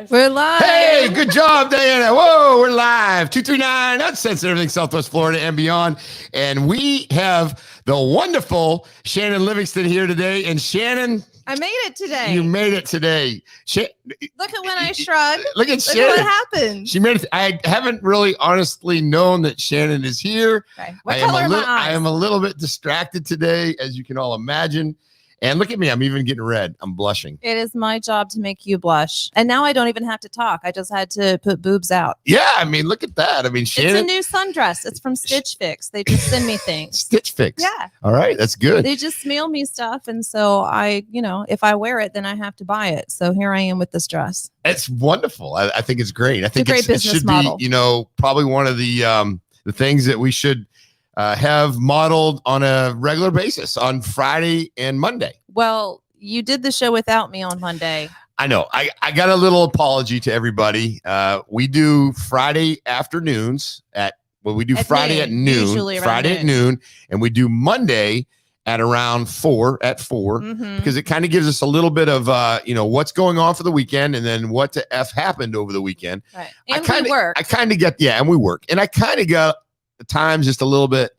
gosh. We're live. Hey, good job, Diana. Whoa, we're live. 239, uncensored everything Southwest Florida and beyond. And we have the wonderful Shannon Livingston here today. And Shannon, I made it today. you made it today. Look at when I shrugged. Look at Look Shannon. at what happened. She made it. I haven't really honestly known that Shannon is here. Okay. What color are my eyes? I am a little bit distracted today, as you can all imagine. And look at me. I'm even getting red. I'm blushing. It is my job to make you blush. And now I don't even have to talk. I just had to put boobs out. Yeah, I mean, look at that. I mean, Shannon. It's a new sundress. It's from Stitch Fix. They just send me things. Stitch Fix. Yeah. All right. That's good. They just mail me stuff. And so if I wear it, then I have to buy it. So here I am with this dress. It's wonderful. I think it's great. I think a great business it should model. be, probably one of the things that we should have modeled on a regular basis on Friday and Monday. Well, you did the show without me on Monday. I know. I got a little apology to everybody. We do Friday afternoons Friday at noon, usually around Friday at noon, and we do Monday at around 4 Mm-hmm. because it kind of gives us a little bit of what's going on for the weekend and then what the F happened over the weekend. Right. And we work. I kind of get, and we work. And I kind of got the times just a little bit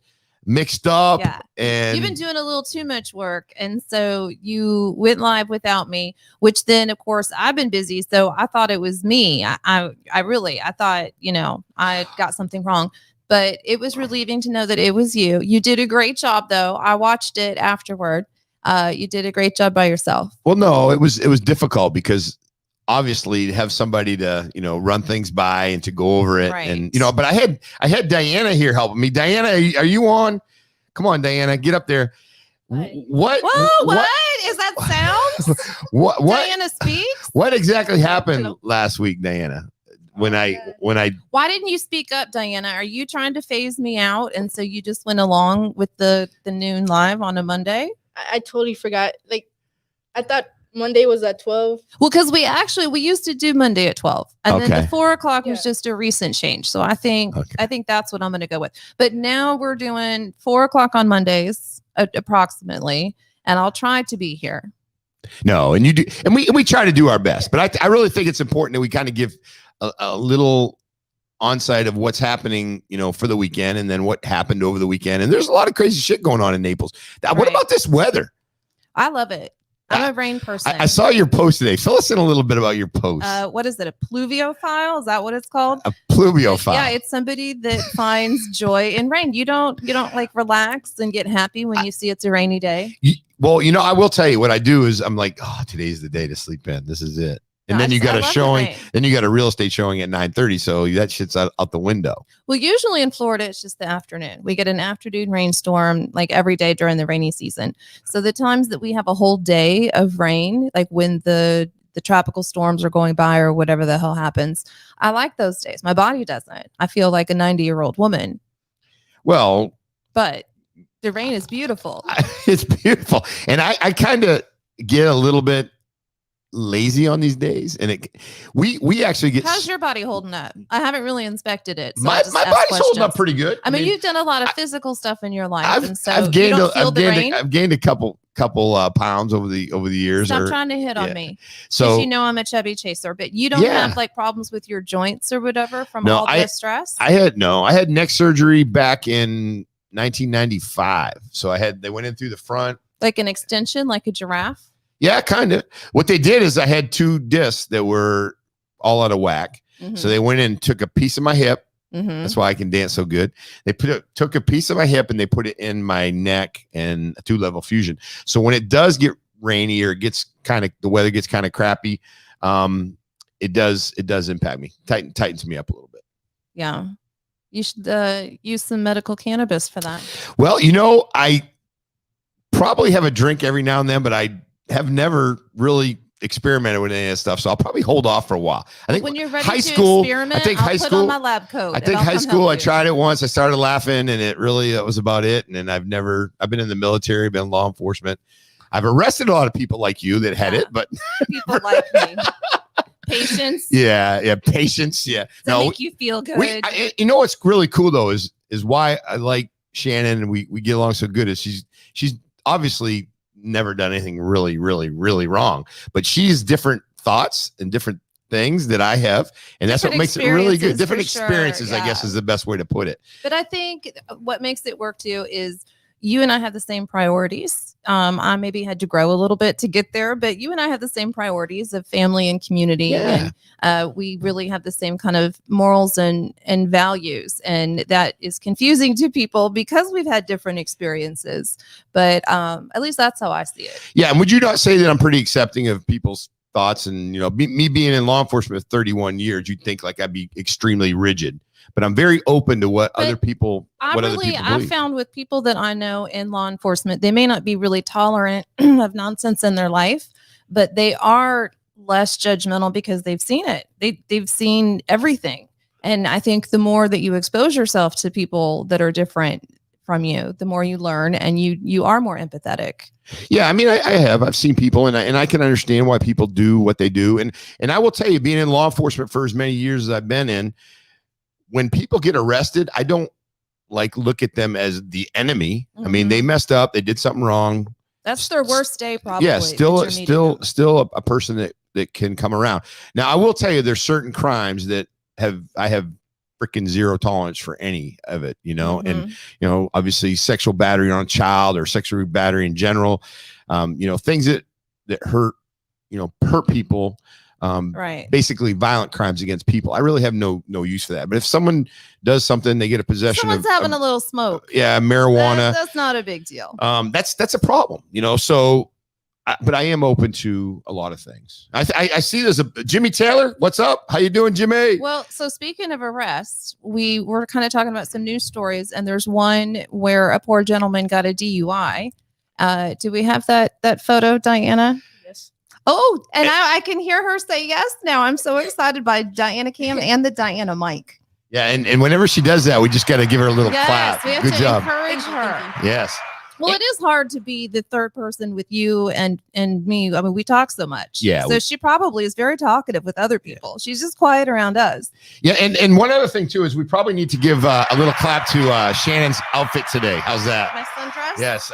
mixed up. Yeah. And you've been doing a little too much work. And so you went live without me, which then of course I've been busy. So I thought it was me. I thought, I got something wrong, but it was relieving to know that it was you. You did a great job though. I watched it afterward. You did a great job by yourself. Well, no, it was difficult because obviously to have somebody to, run things by and to go over it. Right. And, but I had Diana here helping me. Diana, are you on? Come on, Diana, get up there. What? Whoa, what is that sound? What? Diana speaks. What exactly happened last week, Diana? When I Why didn't you speak up, Diana? Are you trying to phase me out? And so you just went along with the noon live on a Monday? I totally forgot. I thought Monday was at 12. Well, because we used to do Monday at 12, and then the 4 o'clock was Yeah. just a recent change. So I think that's what I'm going to go with. But now we're doing 4 o'clock on Mondays approximately, and I'll try to be here. No, and you do, and we try to do our best. But I really think it's important that we kind of give a little onside of what's happening, for the weekend, and then what happened over the weekend. And there's a lot of crazy shit going on in Naples. What about this weather? I love it. I'm a rain person. I saw your post today. Fill us in a little bit about your post. What is it? A pluviophile? Is that what it's called? A pluviophile. Yeah, it's somebody that finds joy in rain. You don't relax and get happy when you see it's a rainy day. I will tell you what I do is I'm like, today's the day to sleep in. This is it. And then you got a showing. Then you got a real estate showing at 9:30. So that shit's out the window. Well, usually in Florida, it's just the afternoon. We get an afternoon rainstorm like every day during the rainy season. So the times that we have a whole day of rain, like when the tropical storms are going by or whatever the hell happens, I like those days. My body doesn't. I feel like a 90-year-old woman. Well, but the rain is beautiful. It's beautiful. And I kind of get a little bit lazy on these days, and we actually get. How's your body holding up? I haven't really inspected it. So my body's holding up pretty good. I mean, you've done a lot of physical stuff in your life, I've gained a couple pounds over the years. Stop trying to hit on me. So I'm a chubby chaser, but you don't have problems with your joints or whatever from all the stress. I had neck surgery back in 1995. So they went in through the front, like an extension, like a giraffe. Yeah, kind of. What they did is I had 2 discs that were all out of whack. Mm-hmm. So they went in and took a piece of my hip. Mm-hmm. That's why I can dance so good. They took a piece of my hip and they put it in my neck and a 2-level fusion. So when it does get rainy or it gets the weather gets kind of crappy, it does impact me. Tightens me up a little bit. Yeah. You should use some medical cannabis for that. Well, I probably have a drink every now and then, but I have never really experimented with any of that stuff, so I'll probably hold off for a while. I think when you're ready high to school, experiment, I think I'll high put school, on my lab coat. I think high school, I tried it once. I started laughing, and that was about it. And then I've been in the military, been law enforcement. I've arrested a lot of people like you that had it, but people like me. Patience. Yeah, patience. Yeah. To make you feel good. What's really cool though is why I like Shannon and we get along so good. Is she's obviously never done anything really, really, really wrong, but she's different thoughts and different things that I have, and that's what makes it really good. Different for sure, experiences, I guess, yeah. is the best way to put it. Different Experiences, for experiences, sure, I guess, yeah. is the best way to put it. But I think what makes it work too is you and I have the same priorities. I maybe had to grow a little bit to get there, but you and I have the same priorities of family and community. Yeah. And we really have the same kind of morals and values. And that is confusing to people because we've had different experiences. But at least that's how I see it. Yeah. And would you not say that I'm pretty accepting of people's thoughts? And, me being in law enforcement for 31 years, you'd think like I'd be extremely rigid. But I'm very open to what other people believe. I've found with people that I know in law enforcement, they may not be really tolerant of nonsense in their life, but they are less judgmental because they've seen it. They've seen everything. And I think the more that you expose yourself to people that are different from you, the more you learn, and you are more empathetic. Yeah, I mean, I've seen people, and I can understand why people do what they do. And I will tell you, being in law enforcement for as many years as I've been in, when people get arrested, I don't look at them as the enemy. I mean, they messed up, they did something wrong. That's their worst day, probably. Yeah, still a person that can come around. Now, I will tell you, there's certain crimes that I have freaking zero tolerance for any of it, and obviously sexual battery on a child or sexual battery in general, things that hurt people. Right. Basically violent crimes against people. I really have no use for that. But if someone does something, they get a possession Someone's having a little smoke. Yeah, marijuana. That's not a big deal. That's a problem, so but I am open to a lot of things. I see there's a Jimmy Taylor. What's up? How you doing, Jimmy? Well, so speaking of arrests, we were kind of talking about some news stories, and there's one where a poor gentleman got a DUI. Do we have that photo, Diana? Yes. Oh, and I can hear her say yes now. I'm so excited by Diana Cam and the Diana mic. Yeah, and whenever she does that, we just got to give her a little clap. We have Good to job. encourage her. Yes. Well, it is hard to be the third person with you and me. I mean, we talk so much. Yeah. So she probably is very talkative with other people. She's just quiet around us. Yeah, and one other thing too is we probably need to give a little clap to Shannon's outfit today. How's that? My sundress? Yes.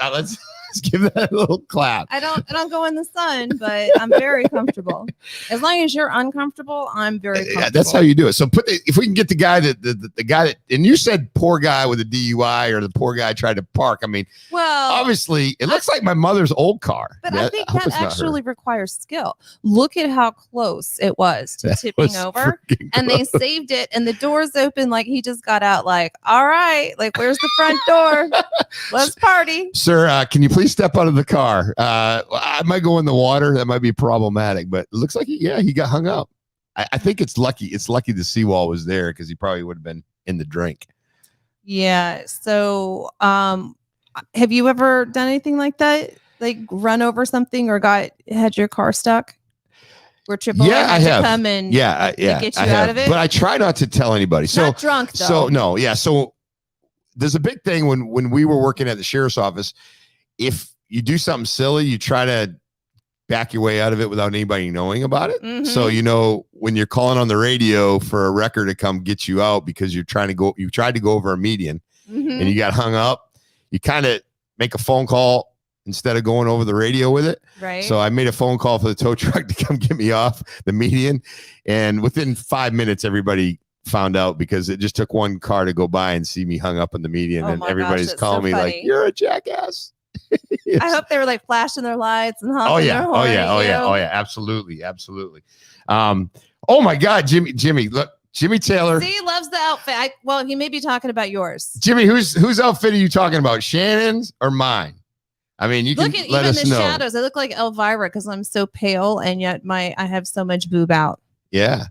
Let's give that a little clap. I don't go in the sun, but I'm very comfortable. As long as you're uncomfortable, I'm very comfortable. Yeah, that's how you do it. So if we can get the guy the guy that, and you said poor guy with a DUI or the poor guy tried to park. I mean, well, obviously it looks like my mother's old car. But I think that actually requires skill. Look at how close it was to tipping over, and they saved it, and the door's open like he just got out. Like, all right, like where's the front door? Let's party, sir. Can you please step out of the car? I might go in the water. That might be problematic, but it looks like he got hung up. I think it's lucky. It's lucky the seawall was there because he probably would have been in the drink. Yeah. So, have you ever done anything like that? Like run over something or had your car stuck? Where AAA I have. Come and get you out of it. But I try not to tell anybody. So not drunk though. So no, yeah. So there's a big thing when we were working at the sheriff's office. If you do something silly, you try to back your way out of it without anybody knowing about it. Mm-hmm. So, when you're calling on the radio for a wrecker to come get you out because you tried to go over a median and you got hung up, you kind of make a phone call instead of going over the radio with it. Right. So I made a phone call for the tow truck to come get me off the median. And within 5 minutes, everybody found out because it just took one car to go by and see me hung up on the median. And everybody's calling me like, you're a jackass. Yes. I hope they were like flashing their lights and honking their horn. Oh yeah. Absolutely. Oh my God, Jimmy, look, Jimmy Taylor. See, he loves the outfit. He may be talking about yours. Jimmy, whose outfit are you talking about? Shannon's or mine? I mean, you can let us know. Even the shadows. I look like Elvira because I'm so pale and yet I have so much boob out. Yeah.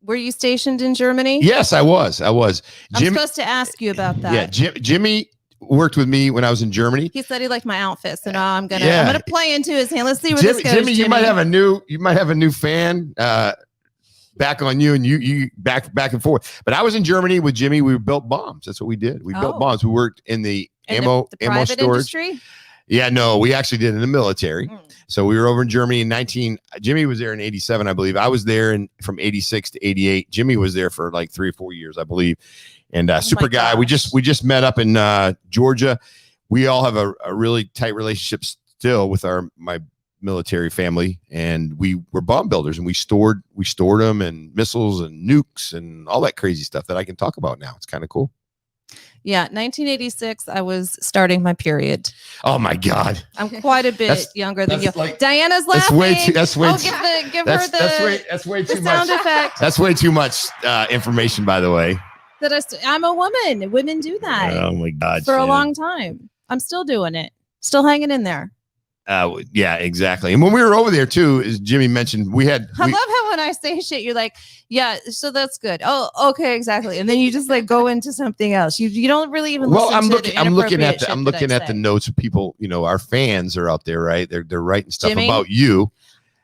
Were you stationed in Germany? Yes, I was. I'm supposed to ask you about that. Yeah, Jimmy worked with me when I was in Germany. He said he liked my outfit, so now I'm gonna play into his hand. Let's see where this goes. Jimmy, you might have a new fan back on you, and you back and forth. But I was in Germany with Jimmy. We built bombs. That's what we did. We built bombs. We worked in the ammo private storage industry. Yeah, no, we actually did in the military. So we were over in Germany in Jimmy was there in 87, I believe. I was there from 86 to 88. Jimmy was there for like 3 or 4 years, I believe. And super guy. We just met up in Georgia. We all have a really tight relationship still with my military family, and we were bomb builders, and we stored them and missiles and nukes and all that crazy stuff that I can talk about now. It's kind of cool. Yeah, 1986, I was starting my period. Oh my God. I'm quite a bit younger than you. Like, Diana's laughing. That's way too much. Sound effect. That's way too much information, by the way. I'm a woman. Women do that. Oh my God. For a long time. I'm still doing it. Still hanging in there. Yeah, exactly. And when we were over there too, as Jimmy mentioned, I love how when I say shit, you're like, yeah, so that's good. Oh, okay, exactly. And then you just like go into something else. You don't really even listen I'm to looking at the notes of people, our fans are out there, right? They're writing stuff Jimmy, about you.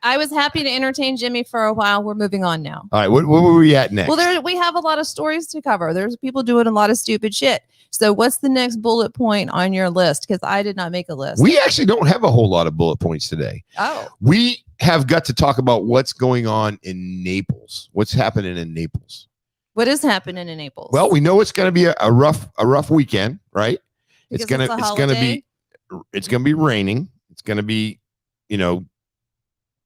I was happy to entertain Jimmy for a while. We're moving on now. All right, where were we at next? Well, we have a lot of stories to cover. There's people doing a lot of stupid shit. So what's the next bullet point on your list? Because I did not make a list. We actually don't have a whole lot of bullet points today. Oh. We have got to talk about what's going on in Naples. What's happening in Naples? What is happening in Naples? Well, we know it's going to be a rough weekend, right? It's going to be raining. It's going to be,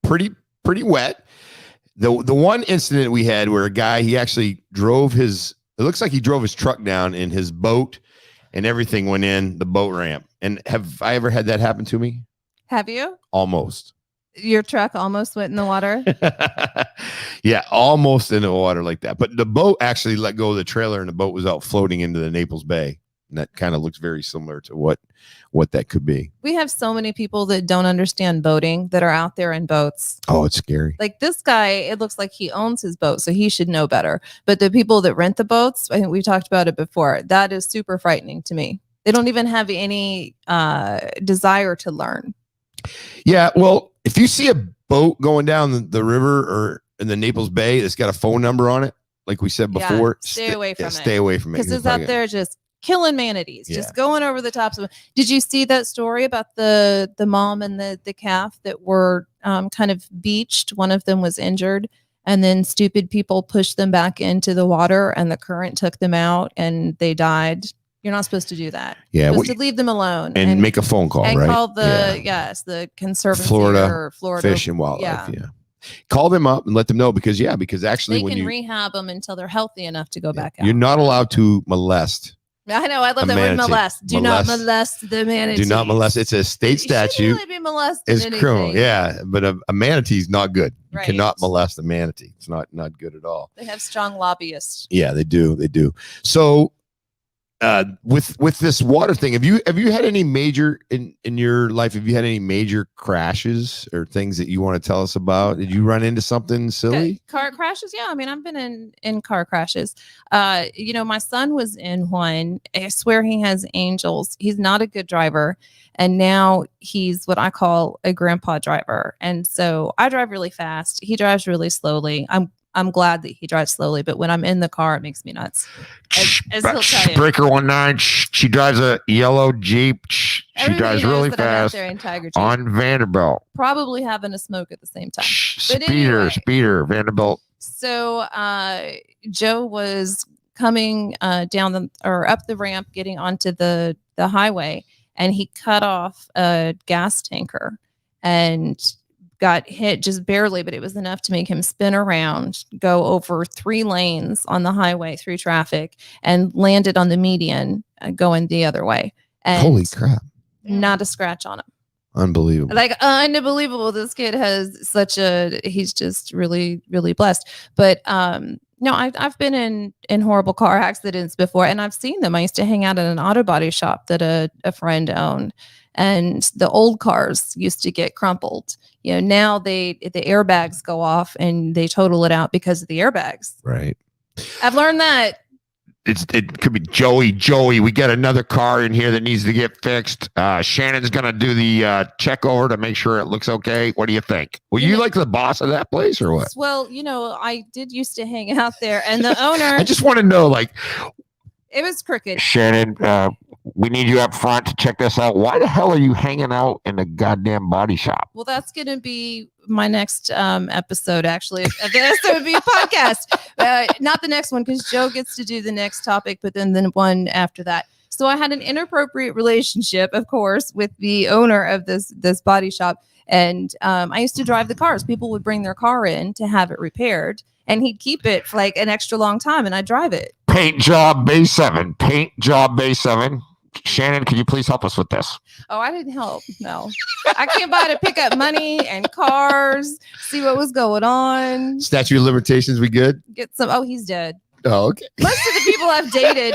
pretty wet. The one incident we had where a guy, he actually it looks like he drove his truck down in his boat and everything went in the boat ramp. And have I ever had that happen to me? Have you? Almost. Your truck almost went in the water? Yeah, almost in the water like that. But the boat actually let go of the trailer and the boat was out floating into the Naples Bay. And that kind of looks very similar to what that could be. We have so many people that don't understand boating that are out there in boats. Oh, it's scary. Like this guy, it looks like he owns his boat, so he should know better. But the people that rent the boats, I think we talked about it before, that is super frightening to me. They don't even have any desire to learn. Yeah, well, if you see a boat going down the river or in the Naples Bay that's got a phone number on it, like we said before, stay away from it. Stay away from it. Because it's out there just killing manatees, just going over the tops of them. Did you see that story about the mom and the calf that were kind of beached? One of them was injured, and then stupid people pushed them back into the water, and the current took them out, and they died. You're not supposed to do that. Yeah, you're supposed to leave them alone and make a phone call, and right? Call the Conservancy Florida Fish and Wildlife. Yeah. Call them up and let them know because actually they when can rehab them until they're healthy enough to go back out. You're not allowed to molest. I know. I love that word molest. Do not molest the manatee. Do not molest. It's a state statute. You shouldn't really be molested. It's criminal. Yeah. But a manatee is not good. You cannot molest a manatee. It's not good at all. They have strong lobbyists. Yeah, they do. They do. So with this water thing, have you had any major in your life? Have you had any major crashes or things that you want to tell us about? Did you run into something silly? Car crashes? Yeah, I mean, I've been in car crashes. My son was in one. I swear he has angels. He's not a good driver, and now he's what I call a grandpa driver. And so I drive really fast. He drives really slowly. I'm glad that he drives slowly, but when I'm in the car, it makes me nuts. As he'll tell you. Breaker 19. She drives a yellow Jeep. She drives really fast on Vanderbilt. Probably having a smoke at the same time. Speeder, Vanderbilt. So Joe was coming down up the ramp, getting onto the highway, and he cut off a gas tanker and got hit just barely, but it was enough to make him spin around, go over 3 lanes on the highway through traffic, and landed on the median going the other way. And holy crap. Not a scratch on him. Unbelievable. Like unbelievable. This kid has he's just really, really blessed. But no, I've been in horrible car accidents before, and I've seen them. I used to hang out at an auto body shop that a friend owned, and the old cars used to get crumpled. Now the airbags go off and they total it out because of the airbags. Right. I've learned that. It could be Joey. We got another car in here that needs to get fixed. Shannon's gonna do the check over to make sure it looks okay. What do you think? Were you like the boss of that place or what? Well, I did used to hang out there, and the owner. I just want to know, it was crooked. Shannon, we need you up front to check this out. Why the hell are you hanging out in the goddamn body shop? Well, that's going to be my next episode, actually. This would be a podcast. Not the next one, because Joe gets to do the next topic, but then the one after that. So I had an inappropriate relationship, of course, with the owner of this body shop. And I used to drive the cars. People would bring their car in to have it repaired, and he'd keep it for like an extra long time, and I'd drive it. Paint job Bay 7. Paint job Bay 7. Shannon, can you please help us with this? Oh, I didn't help. No, I came by to pick up money and cars, see what was going on. Statute of limitations, we good? Get some. Oh, he's dead. Oh, okay. Most of the people I've dated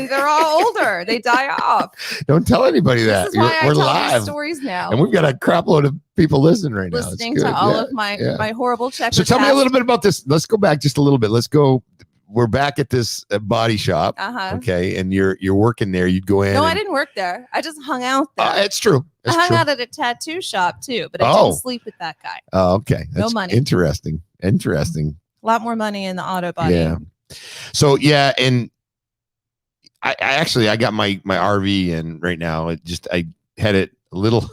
they're all older. They die off. Don't tell anybody that. This is why We're I tell live. these stories now. And we've got a crap load of people listening right now. Listening to all of my horrible checkers. So tell me a little bit about this. Let's go back just a little bit. We're back at this body shop. Okay. And you're working there. You'd go in. No, I didn't work there. I just hung out there. It's true. I hung out at a tattoo shop too, but I didn't sleep with that guy. Oh, okay. That's no money. Interesting. A lot more money in the auto body. Yeah. So yeah, and I actually got my RV in right now. I had it a little.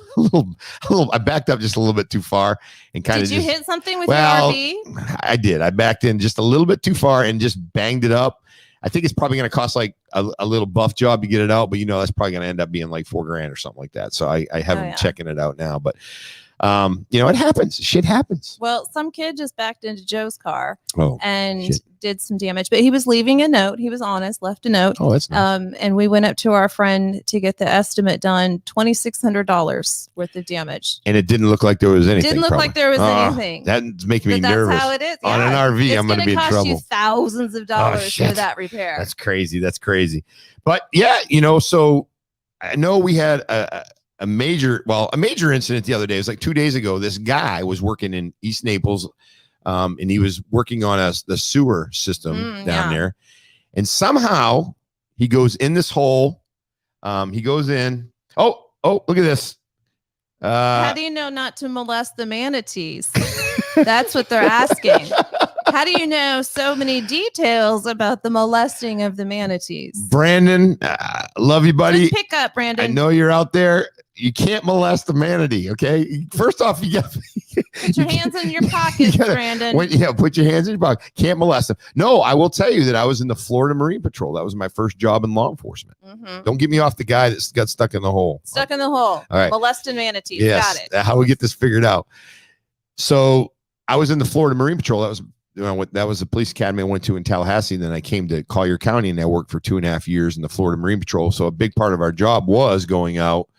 I backed up just a little bit too far and kind of. Did you hit something with your RV? I did. I backed in just a little bit too far and just banged it up. I think it's probably going to cost like a little buff job to get it out, but that's probably going to end up being like $4,000 or something like that. So I haven't checking it out now, but it happens. Shit happens. Well, some kid just backed into Joe's car and shit. Did some damage, but he was leaving a note. He was honest, left a note. Oh, that's nice. And we went up to our friend to get the estimate done, $2,600 worth of damage. And it didn't look like there was anything. Didn't look like there was anything. That's making me that's nervous. How it is. On an RV, I'm going to be in trouble. It's going to cost you thousands of dollars for that repair. That's crazy. But yeah, so I know we had a major incident the other day. It was like 2 days ago. This guy was working in East Naples, and he was working on the sewer system down there. And somehow he goes in this hole. He goes in. Oh, look at this. How do you know not to molest the manatees? That's what they're asking. How do you know so many details about the molesting of the manatees? Brandon, love you, buddy. Just pick up, Brandon. I know you're out there. You can't molest the manatee, okay? First off, you got put your hands in your pockets, Brandon. Put your hands in your pocket. Can't molest them. No, I will tell you that I was in the Florida Marine Patrol. That was my first job in law enforcement. Don't get me off the guy that got stuck in the hole. Stuck in the hole. All right. Molesting manatees. Yes, got it. How we get this figured out. So I was in the Florida Marine Patrol. That was the police academy I went to in Tallahassee. And then I came to Collier County, and I worked for 2.5 years in the Florida Marine Patrol. So a big part of our job was going out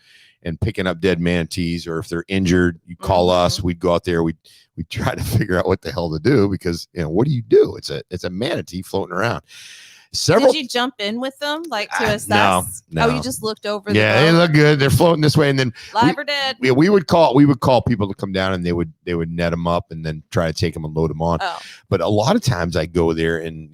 and picking up dead manatees, or if they're injured, you call us. We'd go out there. We'd try to figure out what the hell to do, because what do you do? It's a manatee floating around. Did you jump in with them, like to assess? No. Oh, you just looked over. Yeah, they look good. They're floating this way, and then live or dead. Yeah, we would call people to come down, and they would net them up and then try to take them and load them on. Oh. But a lot of times I go there, and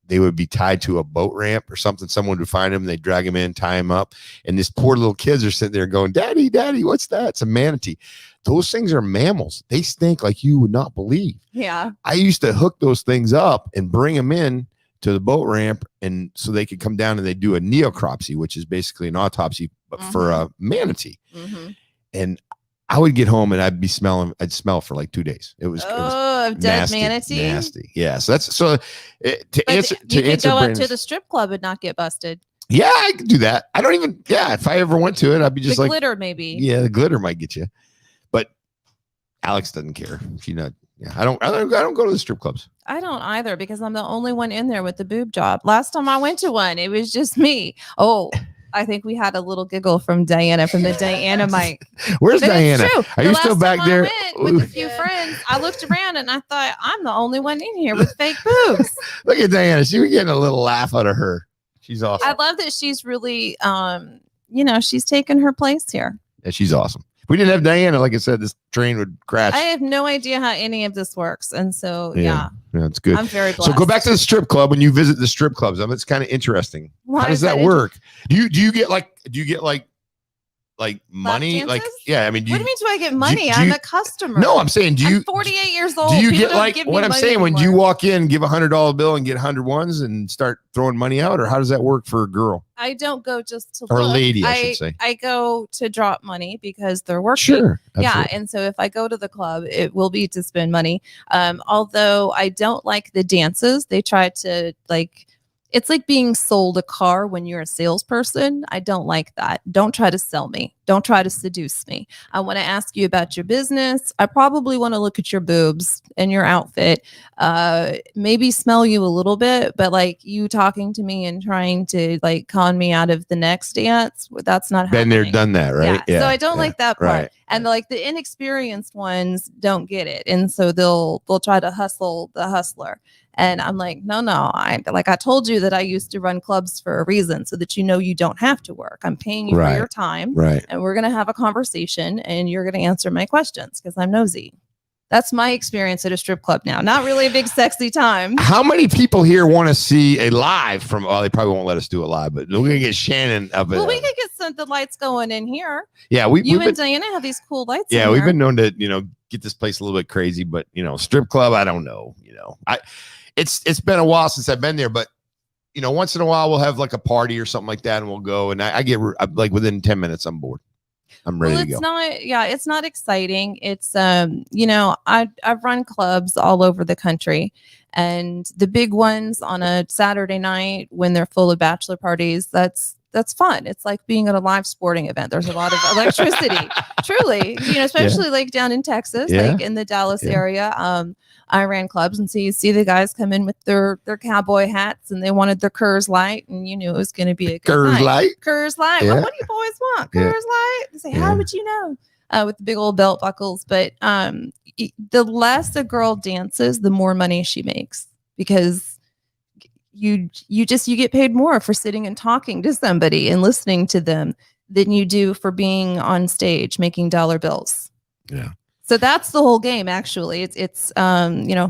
they would be tied to a boat ramp or something. Someone would find them, they'd drag them in, tie them up, and these poor little kids are sitting there going, "Daddy, what's that?" It's a manatee. Those things are mammals. They stink like you would not believe. Yeah. I used to hook those things up and bring them in to the boat ramp, and so they could come down and they do a necropsy, which is basically an autopsy for a manatee. And I would get home and I'd smell for like 2 days. It was dead nasty, manatee. Nasty. Yeah. So that's to answer. You could go up to the strip club and not get busted. Yeah, I could do that. I don't even. Yeah, if I ever went to it, I'd be just the like glitter, maybe. Yeah, the glitter might get you, but Alex doesn't care. She not. Yeah, I don't go to the strip clubs. I don't either, because I'm the only one in there with the boob job. Last time I went to one, it was just me. Oh, I think we had a little giggle from Diana from the Diana mic. Where's Diana? Are you still back there? I went with a few friends. I looked around and I thought, I'm the only one in here with fake boobs. Look at Diana. She was getting a little laugh out of her. She's awesome. I love that she's really, she's taken her place here. Yeah, she's awesome. If we didn't have Diana, like I said, this train would crash. I have no idea how any of this works. And so, yeah, it's good. I'm very blessed. So go back to the strip club when you visit the strip clubs. It's kind of interesting. Why how does that work? Do you get money? Dances? Like, yeah, I mean, what do you mean? Do I get money? I'm a customer. No, I'm saying, I'm 48 years old. Do you People get like what I'm saying when you walk in, give $100 bill and get 100 ones and start throwing money out, or how does that work for a girl? I don't go just to or look. a lady, I should say. I go to drop money because they're working. Sure, absolutely. Yeah, and so if I go to the club, it will be to spend money. Although I don't like the dances, they try to It's like being sold a car when you're a salesperson. I don't like that. Don't try to sell me. Don't try to seduce me. I want to ask you about your business. I probably want to look at your boobs and your outfit. Maybe smell you a little bit, but like you talking to me and trying to like con me out of the next dance, that's not Been happening. there, done that, right? Yeah. So I don't like that part. Right. And like the inexperienced ones don't get it. And so they'll try to hustle the hustler. And I'm like, no, I told you that I used to run clubs for a reason so that you know you don't have to work. I'm paying you for your time. Right. And we're going to have a conversation and you're going to answer my questions because I'm nosy. That's my experience at a strip club now. Not really a big sexy time. How many people here want to see a live from, well, they probably won't let us do a live, but we're going to get Shannon up. Well, we could get the lights going in here. Yeah. You and Diana have these cool lights. Yeah. We've been known to, get this place a little bit crazy, but strip club, I don't know, it's been a while since I've been there, but once in a while we'll have like a party or something like that and we'll go and I get like within 10 minutes, I'm bored. I'm ready to go. It's not exciting. It's, I've run clubs all over the country and the big ones on a Saturday night when they're full of bachelor parties, that's fun. It's like being at a live sporting event. There's a lot of electricity, truly, especially like down in Texas, like in the Dallas area. I ran clubs and so you see the guys come in with their cowboy hats and they wanted their Coors Light and you knew it was going to be a good Coors Light. Coors Light. Yeah. Well, what do you boys want? Coors Light. They say, how would you know? With the big old belt buckles. But the less a girl dances, the more money she makes because you get paid more for sitting and talking to somebody and listening to them than you do for being on stage making dollar bills. Yeah. So that's the whole game. Actually, it's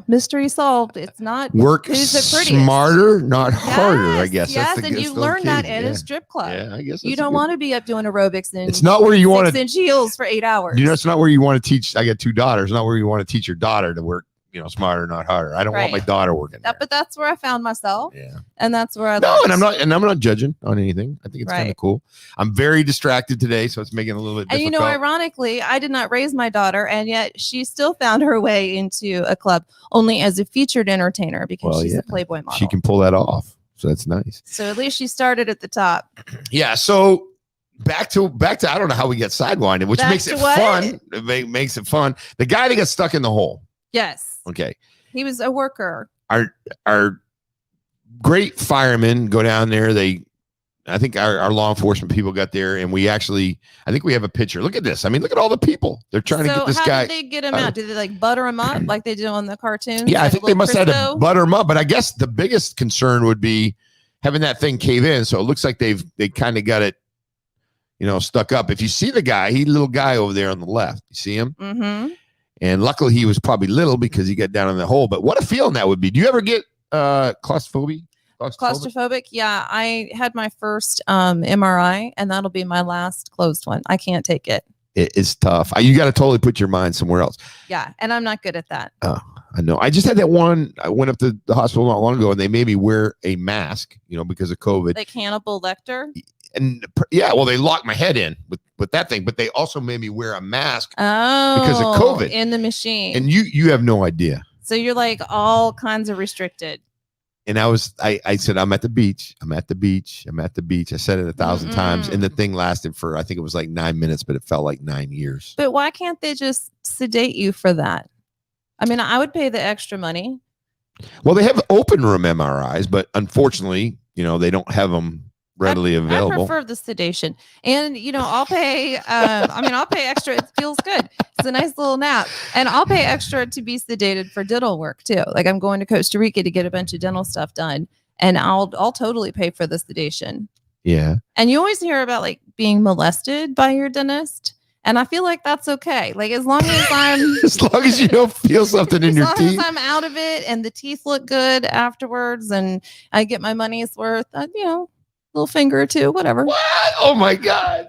mystery solved. It's not work who's the prettiest. Smarter, not harder. I guess. Yes, that's and you learn that at a strip club. Yeah, I guess you don't want to be up doing aerobics in it's not where you want 6-inch heels for 8 hours. It's not where you want to teach. I got 2 daughters. Not where you want to teach your daughter to work. Smarter, not harder. I don't want my daughter working there. But that's where I found myself. Yeah, and that's where I. No, and I'm not judging on anything. I think it's kind of cool. I'm very distracted today, so it's making it a little bit difficult. And ironically, I did not raise my daughter, and yet she still found her way into a club only as a featured entertainer because she's a Playboy model. She can pull that off, so that's nice. So at least she started at the top. Yeah. So. Back to I don't know how we get sidewinded, which makes it fun. It makes it fun. The guy that got stuck in the hole. Yes. Okay. He was a worker. Our great firemen go down there. I think our law enforcement people got there, and I think we have a picture. Look at this. I mean, look at all the people. They're trying to get this guy. How did they get him out? Did they like butter him up like they do on the cartoons? Yeah, I think they must have had to butter him up. But I guess the biggest concern would be having that thing cave in. So it looks like they kind of got it, stuck up. If you see the guy, little guy over there on the left. You see him? Mm-hmm. And luckily he was probably little because he got down in the hole. But what a feeling that would be. Do you ever get claustrophobia? Claustrophobic? Yeah, I had my first MRI, and that'll be my last closed one. I can't take it. It's tough. You got to totally put your mind somewhere else. Yeah, and I'm not good at that. Oh, I know. I just had that one. I went up to the hospital not long ago, and they made me wear a mask, because of COVID. Like Hannibal Lecter? And they locked my head in with that thing, but they also made me wear a mask because of COVID in the machine. And you have no idea. So you're like all kinds of restricted. And I said, I'm at the beach. I'm at the beach. I'm at the beach. I said it 1,000 times. And the thing lasted for, I think it was like 9 minutes, but it felt like 9 years. But why can't they just sedate you for that? I mean, I would pay the extra money. Well, they have open room MRIs, but unfortunately, they don't have them readily available. I prefer the sedation, and I'll pay. I'll pay extra. It feels good. It's a nice little nap, and I'll pay extra to be sedated for dental work too. Like I'm going to Costa Rica to get a bunch of dental stuff done, and I'll totally pay for the sedation. Yeah. And you always hear about like being molested by your dentist. And I feel like that's okay. Like as long as you don't feel something in your teeth. As long as I'm out of it and the teeth look good afterwards and I get my money's worth, little finger or two, whatever. What? Oh my God.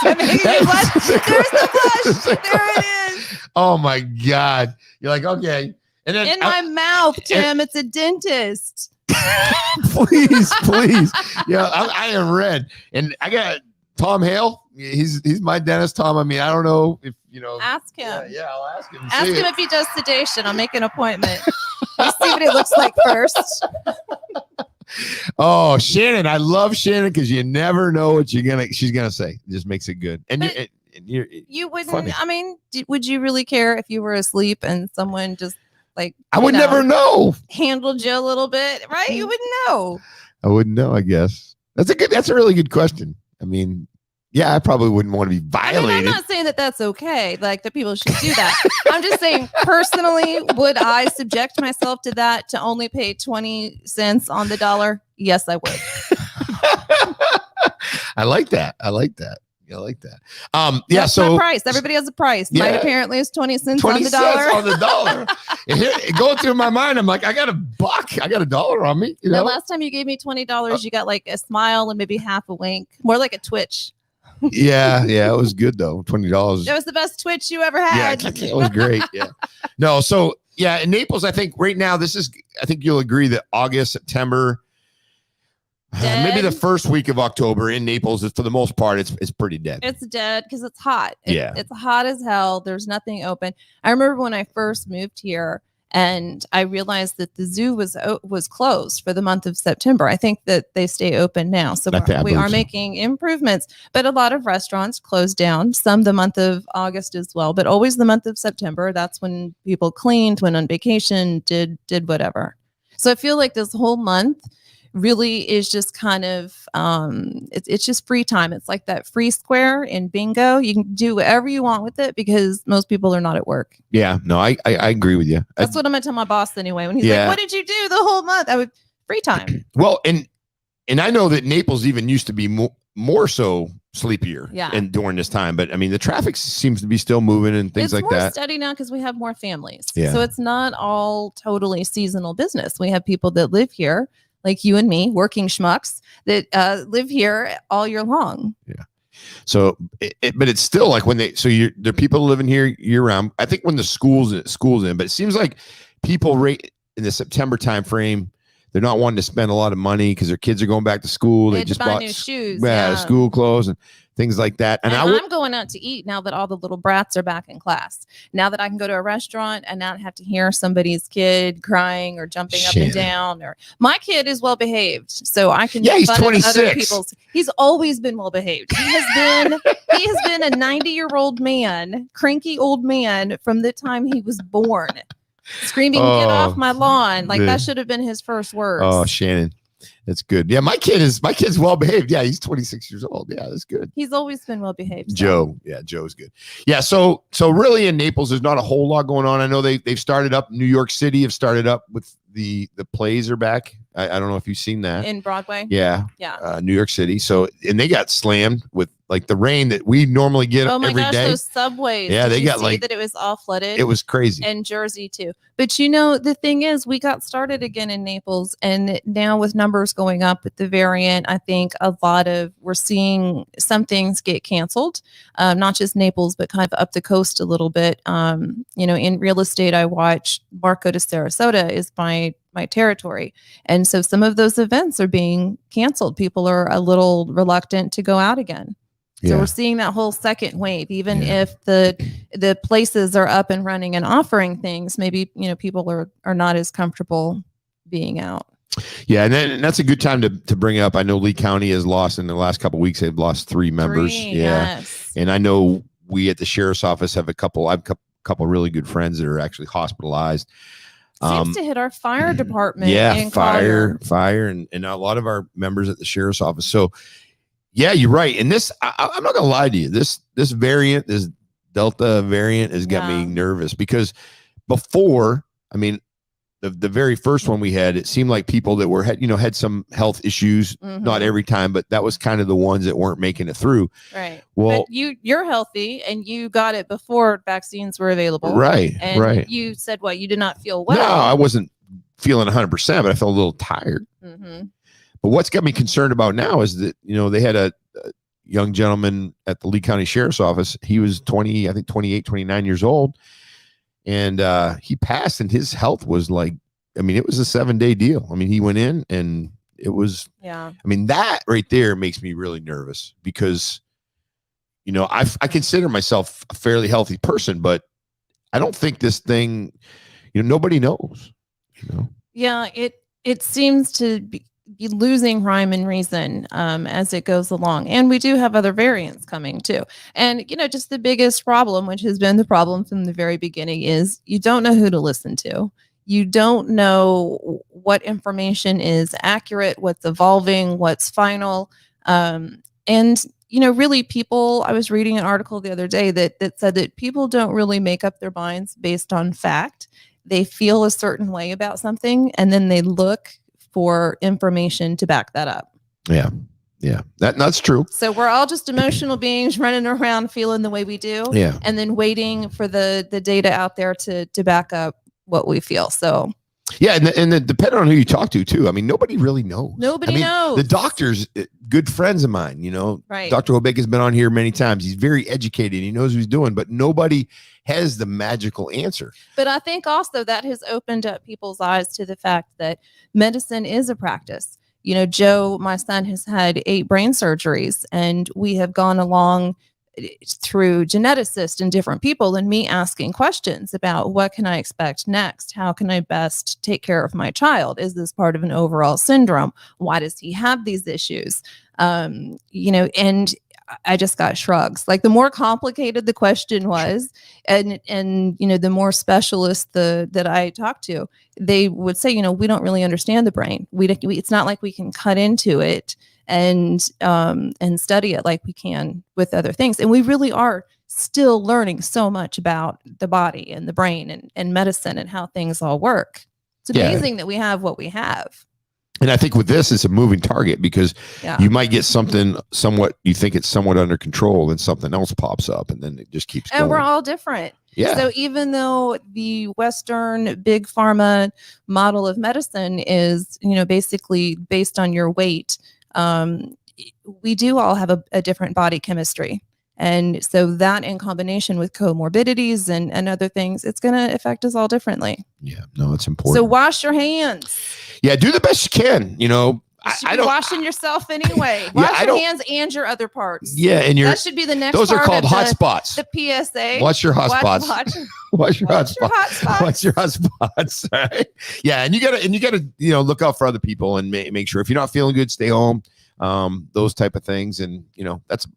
There's the blush. There it is. Oh my God. You're like, okay. And then in my mouth, Tim, it's a dentist. please. Yeah, I am red. And I got Tom Hale. He's my dentist, Tom. I mean, I don't know if ask him. Yeah, I'll ask him. Ask him if he does sedation. I'll make an appointment. You see what it looks like first. Oh, Shannon, I love Shannon because you never know what she's gonna say. It just makes it good. And you wouldn't. funny. I mean, would you really care if you were asleep and someone just like I would never know. handled you a little bit, right? You wouldn't know. I wouldn't know. I guess that's a really good question. I mean, yeah, I probably wouldn't want to be violated. I mean, I'm not saying that that's okay. Like that people should do that. I'm just saying personally, would I subject myself to that to only pay 20 cents on the dollar? Yes, I would. I like that. I like that. Yeah. That's so my price. Everybody has a price. Yeah. Mine apparently is 20 cents 20 on the cents dollar. on the dollar. Going through my mind, I'm like, I got $1. I got $1 on me. You know? The last time you gave me $20, you got like a smile and maybe half a wink, more like a twitch. Yeah, it was good though. $20. That was the best twitch you ever had. Yeah, it was great. Yeah. No, so yeah, in Naples, I think right now I think you'll agree that August, September, maybe the first week of October in Naples is for the most part, it's pretty dead. It's dead because it's hot. Yeah. It's hot as hell. There's nothing open. I remember when I first moved here and I realized that the zoo was closed for the month of September. I think that they stay open now. So we are making improvements, but a lot of restaurants closed down, some the month of August as well, but always the month of September. That's when people cleaned, went on vacation, did whatever. So I feel like this whole month really is just kind of it's just free time. It's like that free square in bingo. You can do whatever you want with it because most people are not at work. Yeah, no, I agree with you. That's what I'm gonna tell my boss anyway. When he's like, "What did you do the whole month?" I would free time. Well, and I know that Naples even used to be more so sleepier and during this time, but I mean the traffic seems to be still moving and things like that. It's more steady now because we have more families. Yeah. So it's not all totally seasonal business. We have people that live here, like you and me, working schmucks that live here all year long. Yeah. So, but it's still like there are people living here year round. I think when the schools in, but it seems like people right in the September time frame, they're not wanting to spend a lot of money because their kids are going back to school. They just bought new shoes, school clothes and things like that. And I'm going out to eat now that all the little brats are back in class. Now that I can go to a restaurant and not have to hear somebody's kid crying or jumping up and down. Or my kid is well behaved, so I can. Yeah, he's 26. He's always been well behaved. He has been a 90-year-old man, cranky old man from the time he was born. Screaming, "Get off my lawn!" Like that should have been his first words. Oh, Shannon, that's good. Yeah, my kid's well behaved. Yeah, he's 26 years old. Yeah, that's good. He's always been well behaved. Joe, Joe's good. Yeah, so really in Naples, there's not a whole lot going on. I know they've started up. New York City have started up with the plays are back. I don't know if you've seen that in Broadway. Yeah. New York City. So and they got slammed with like the rain that we normally get every day. Oh my gosh, those subways. Yeah, they got that it was all flooded. It was crazy. And Jersey too. But you know, the thing is, we got started again in Naples, and now with numbers going up with the variant, I think we're seeing some things get canceled. Not just Naples, but kind of up the coast a little bit. In real estate, I watch Marco de Sarasota is my territory. And so some of those events are being canceled. People are a little reluctant to go out again. So we're seeing that whole second wave, even if the places are up and running and offering things, maybe, people are not as comfortable being out. Yeah. And that's a good time to bring up. I know Lee County has lost in the last couple of weeks. They've lost 3 members. Yes. And I know we at the sheriff's office have a couple really good friends that are actually hospitalized. Seems to hit our fire department. Fire, and a lot of our members at the sheriff's office. So, yeah, you're right. And this, I'm not gonna lie to you. This variant, this Delta variant, has got me nervous because before, I mean, the very first one we had, it seemed like people that had some health issues. Mm-hmm. Not every time, but that was kind of the ones that weren't making it through. Right. Well, but you're healthy and you got it before vaccines were available. Right. And right. You said what? You did not feel well. No, I wasn't feeling 100%, but I felt a little tired. Mm-hmm. But what's got me concerned about now is that, they had a young gentleman at the Lee County Sheriff's Office. He was 28, 29 years old. And he passed, and his health was like, it was a 7-day deal. He went in, and it was, that right there makes me really nervous because, I consider myself a fairly healthy person, but I don't think this thing, nobody knows, Yeah, it seems to be losing rhyme and reason as it goes along. And we do have other variants coming too. And, just the biggest problem, which has been the problem from the very beginning, is you don't know who to listen to. You don't know what information is accurate, what's evolving, what's final. And, really people, I was reading an article the other day that said that people don't really make up their minds based on fact. They feel a certain way about something, and then they look for information to back that up. Yeah. Yeah. That's true. So we're all just emotional beings running around feeling the way we do. Yeah. And then waiting for the data out there to back up what we feel. So yeah, and then depending on who you talk to too. I mean, nobody really knows. Nobody knows. The doctor's good friends of mine, Right. Dr. Hobeck has been on here many times. He's very educated. He knows what he's doing, but nobody has the magical answer. But I think also that has opened up people's eyes to the fact that medicine is a practice. Joe, my son, has had 8 brain surgeries, and we have gone along through geneticists and different people, and me asking questions about what can I expect next? How can I best take care of my child? Is this part of an overall syndrome? Why does he have these issues? And I just got shrugs. Like, the more complicated the question was, and the more specialists that I talked to, they would say, we don't really understand the brain. It's not like we can cut into it and study it like we can with other things. And we really are still learning so much about the body and the brain and medicine and how things all work. It's amazing that we have what we have. And I think with this, it's a moving target, because you might get something you think it's somewhat under control, and something else pops up, and then it just keeps going. And we're all different. Yeah. So even though the Western big pharma model of medicine is, basically based on your weight, we do all have a different body chemistry. And so that, in combination with comorbidities and other things, it's going to affect us all differently. Yeah, no, it's important. So wash your hands. Yeah, do the best you can. I don't washing yourself anyway. Wash your hands and your other parts. Yeah, and that should be the next. Those part are called of hot spots. The PSA. Watch your hot spots. Watch your hot spots. Watch your hot spots. Right? Yeah, and you gotta look out for other people and make sure if you're not feeling good, stay home. Those type of things, and that's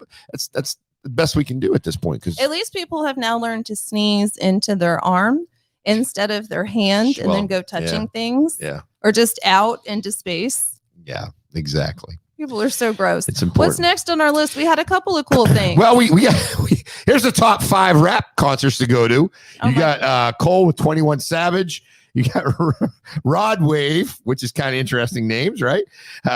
the best we can do at this point. Because at least people have now learned to sneeze into their arm instead of their hand, and then go touching things. Yeah. Or just out into space. Yeah, exactly. People are so gross. It's important. What's next on our list? We had a couple of cool things. Well, here's the top 5 rap concerts to go to. You got Cole with 21 Savage. You got Rod Wave, which is kind of interesting names, right?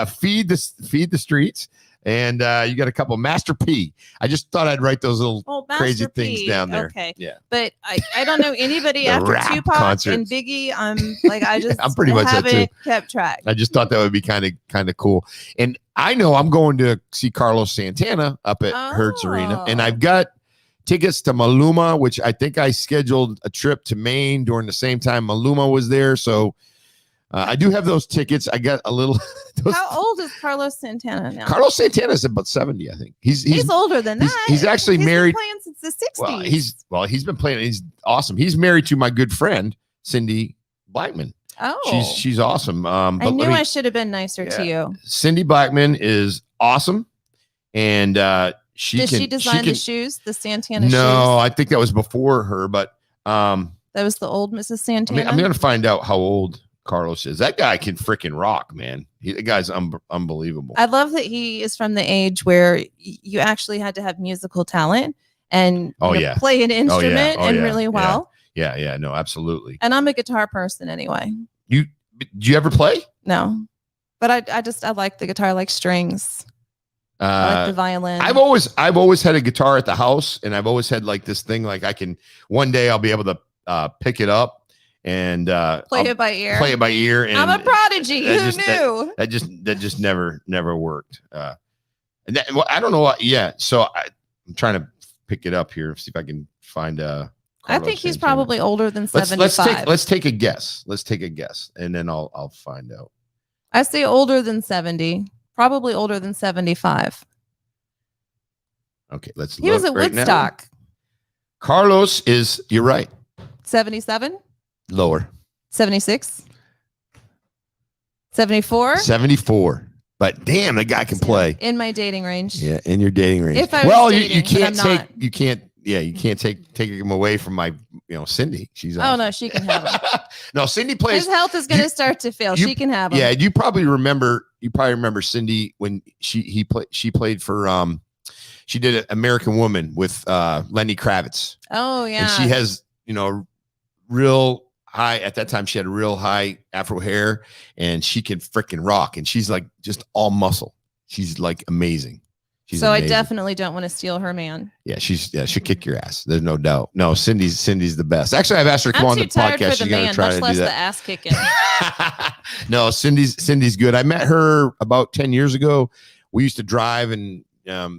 Feed the Streets. And you got a couple. Master P. I just thought I'd write those little crazy things down there. Okay. Yeah. But I don't know anybody after Tupac concerts. And Biggie. I'm pretty much haven't kept track. I just thought that would be kind of cool. And I know I'm going to see Carlos Santana up at Hertz Arena, and I've got tickets to Maluma, which I think I scheduled a trip to Maine during the same time Maluma was there. So I do have those tickets. I got a little. How old is Carlos Santana now? Carlos Santana is about 70, I think. He's older than that. He's actually married. Been playing since the 60s. He's been playing. He's awesome. He's married to my good friend Cindy Blackman. Oh, she's awesome. I knew I should have been nicer to you. Cindy Blackman is awesome, and did she design the shoes, the Santana shoes? No, I think that was before her, but that was the old Mrs. Santana. I'm gonna find out how old Carlos is. That guy can freaking rock, man. The guy's unbelievable. I love that he is from the age where you actually had to have musical talent and play an instrument really well. Yeah, no, absolutely. And I'm a guitar person anyway. Do you ever play? No, but I like the guitar, I like strings. I like the violin. I've always had a guitar at the house, and I've always had like this thing, like one day I'll be able to pick it up and play it by ear. And I'm a prodigy. Who knew? That just never worked. And I don't know what. Yeah, so I'm trying to pick it up here. See if I can find I think he's probably older than 75. Let's take a guess. And then I'll find out. I say older than 70. Probably older than 75. Okay, let's look. He was at Woodstock. Now. Carlos is. You're right. 77. Lower. 76. 74? 74. But damn, the guy can play. In my dating range. Yeah, in your dating range. If I was dating, you can't but I'm take you can't take him away from my Cindy. She's awesome. No, she can have him. No, Cindy plays. His health is going to start to fail. She can have him. Yeah, you probably remember Cindy when she played for she did American Woman with Lenny Kravitz. Oh yeah. And she has, real high at that time. She had real high afro hair, and she can freaking rock. And she's like just all muscle. She's like amazing. She's amazing. I definitely don't want to steal her man. Yeah, she'll kick your ass. There's no doubt. No, Cindy's the best. Actually, I've asked her to come on the podcast. She's gonna try to do that. The ass kicking. No, Cindy's good. I met her about 10 years ago. We used to drive, and a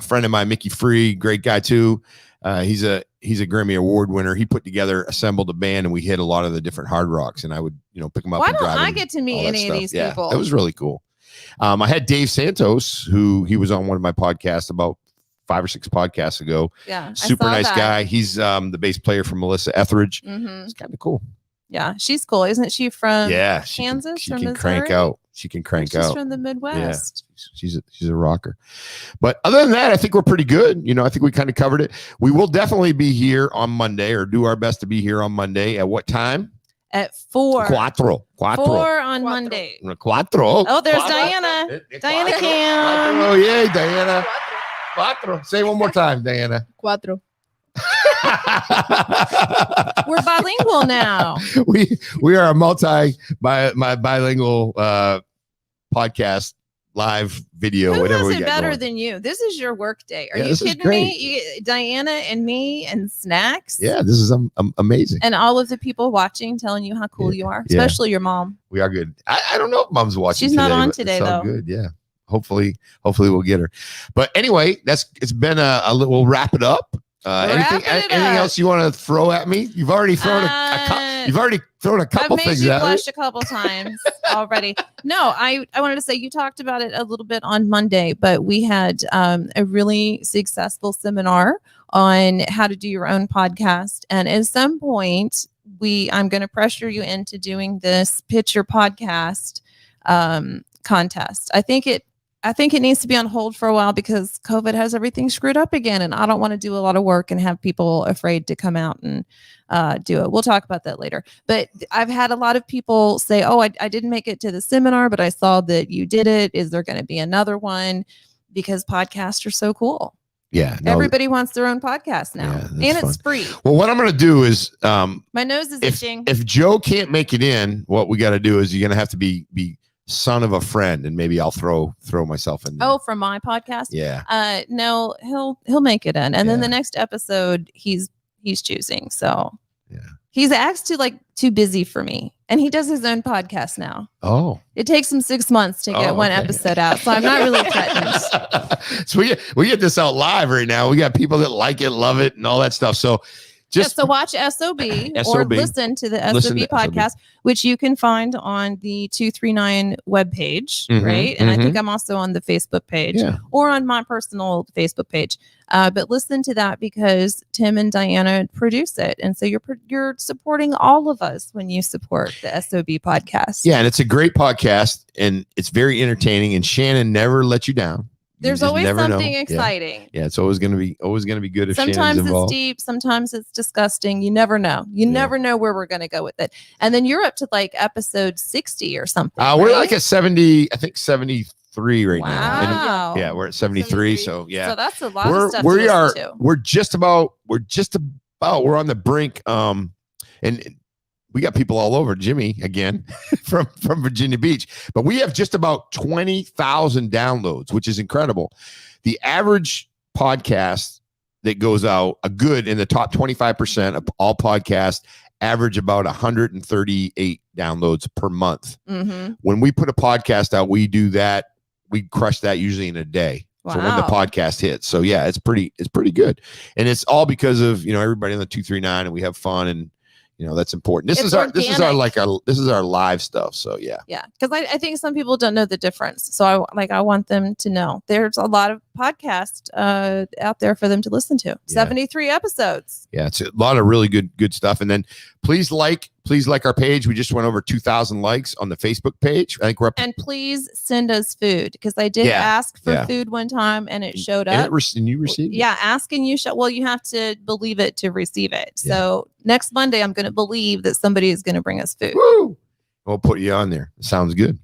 friend of mine, Mickey Free, great guy too. He's a Grammy Award winner. He assembled a band, and we hit a lot of the different hard rocks. And I would pick him up. Why don't I get to meet any of these people? It was really cool. I had Dave Santos, he was on one of my podcasts about 5 or 6 podcasts ago. Yeah, super nice guy. He's the bass player for Melissa Etheridge. Mm-hmm. It's kind of cool. Yeah, she's cool, isn't she? From Kansas, she can crank out. She can crank out. She's from the Midwest. Yeah, she's a rocker. But other than that, I think we're pretty good. I think we kind of covered it. We will definitely be here on Monday, or do our best to be here on Monday. At what time? At 4. 4 on Monday. 4. Oh, there's Diana. Diana Cam. Oh, yeah, Diana. 4. Say it one more time, Diana. 4. We're bilingual now. We are a bilingual podcast, live video, Who whatever we has it got better going. than you? This is your work day. Are you this is kidding great. me? Diana and me and snacks. Yeah, this is amazing. And all of the people watching telling you how cool you are, especially your mom. We are good. I don't know if mom's watching. She's not on today though. Good, yeah. Hopefully we'll get her. But anyway, it's been a little. We'll wrap it up. Anything else you want to throw at me? You've already thrown a couple things at me. I've made you blush a couple times already. No, I wanted to say you talked about it a little bit on Monday, but we had a really successful seminar on how to do your own podcast. And at some point, I'm going to pressure you into doing this pitch your podcast contest. I think it needs to be on hold for a while because COVID has everything screwed up again. And I don't want to do a lot of work and have people afraid to come out and do it. We'll talk about that later. But I've had a lot of people say, oh, I didn't make it to the seminar, but I saw that you did it. Is there going to be another one? Because podcasts are so cool. Yeah. Everybody wants their own podcast now. Yeah, and it's free. Well, what I'm going to do is my nose is itching. If Joe can't make it in, what we got to do is you're going to have to be son of a friend, and maybe I'll throw myself in there. Oh, from my podcast? Yeah. No, he'll make it in. And then the next episode he's choosing. So yeah. He's asked too busy for me. And he does his own podcast now. Oh. It takes him 6 months to get one episode out. So I'm not really threatened. So we get this out live right now. We got people that like it, love it, and all that stuff. So so watch SOB or listen to the SOB podcast, which you can find on the 239 webpage, right? And I think I'm also on the Facebook page or on my personal Facebook page. But listen to that because Tim and Diana produce it. And so you're supporting all of us when you support the SOB podcast. Yeah, and it's a great podcast and it's very entertaining, and Shannon never lets you down. There's always something exciting. Yeah, it's always gonna be good if sometimes Shannon's involved. It's deep, sometimes it's disgusting. You never know. You never know where we're gonna go with it. And then you're up to episode 60 or something. We're like at 70, I think 73 right now. Wow. And we're at 73. So yeah. So that's a lot of stuff. We're on the brink. And we got people all over. Jimmy again from Virginia Beach, but we have just about 20,000 downloads, which is incredible. The average podcast that goes out, a good in the top 25% of all podcasts, average about 138 downloads per month. When we put a podcast out, we crush that usually in a day. Wow. So when the podcast hits. So yeah, it's pretty good. And it's all because of, everybody on the 239, and we have fun, and that's important. This is our live stuff. So yeah. Yeah. Cause I think some people don't know the difference. So I want them to know there's a lot of podcast out there for them to listen to. 73 episodes. Yeah, it's a lot of really good stuff. And then please like our page. We just went over 2,000 likes on the Facebook page. I think we're up. And please send us food, because I did ask for food one time and it showed up. And you received it? Yeah, asking you. Well, you have to believe it to receive it. So next Monday, I'm going to believe that somebody is going to bring us food. Woo! We'll put you on there. Sounds good.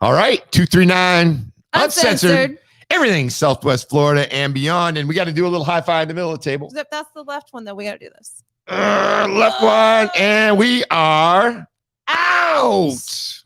All right, 239 Uncensored. Everything Southwest Florida and beyond. And we got to do a little high five in the middle of the table. That's the left one, though. We got to do this. Left one. And we are out.